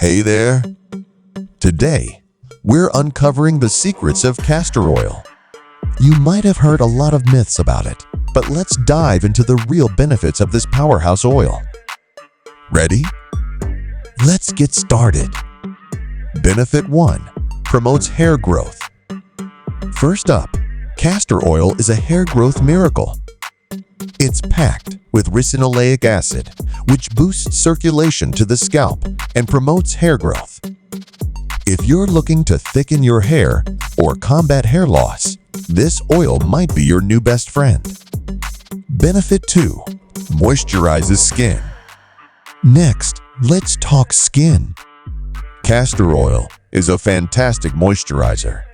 Hey there! Today, we're uncovering the secrets of castor oil. You might have heard a lot of myths about it, but let's dive into the real benefits of this powerhouse oil. Ready? Let's get started. Benefit 1. Promotes hair growth. First up, castor oil is a hair growth miracle. It's packed with ricinoleic acid, which boosts circulation to the scalp and promotes hair growth. If you're looking to thicken your hair or combat hair loss, this oil might be your new best friend. Benefit 2. Moisturizes skin. Next, let's talk skin. Castor oil is a fantastic moisturizer.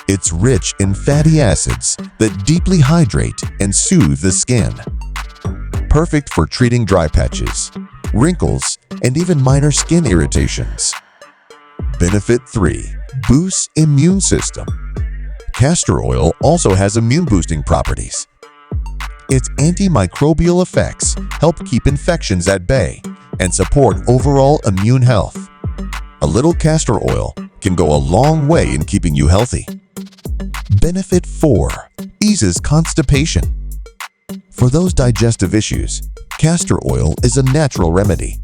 It's rich in fatty acids that deeply hydrate and soothe the skin. Perfect for treating dry patches, wrinkles, and even minor skin irritations. Benefit 3. Boosts immune system. Castor oil also has immune-boosting properties. Its antimicrobial effects help keep infections at bay and support overall immune health. A little castor oil can go a long way in keeping you healthy. Benefit 4. Eases constipation. For those digestive issues, castor oil is a natural remedy.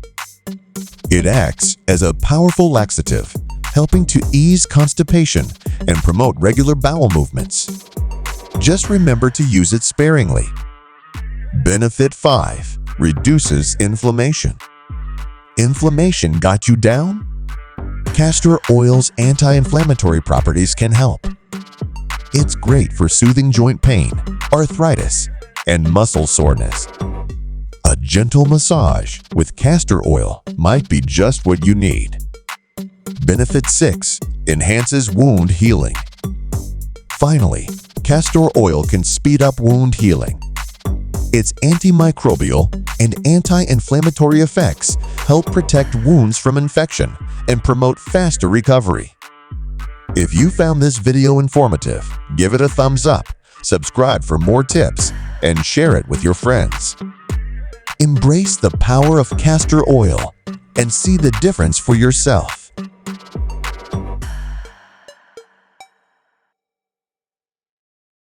It acts as a powerful laxative, helping to ease constipation and promote regular bowel movements. Just remember to use it sparingly. Benefit 5. Reduces inflammation. Inflammation got you down? Castor oil's anti-inflammatory properties can help. It's great for soothing joint pain, arthritis, and muscle soreness. A gentle massage with castor oil might be just what you need. Benefit 6. Enhances wound healing. Finally, castor oil can speed up wound healing. Its antimicrobial and anti-inflammatory effects help protect wounds from infection and promote faster recovery. If you found this video informative, give it a thumbs up, subscribe for more tips, and share it with your friends. Embrace the power of castor oil and see the difference for yourself.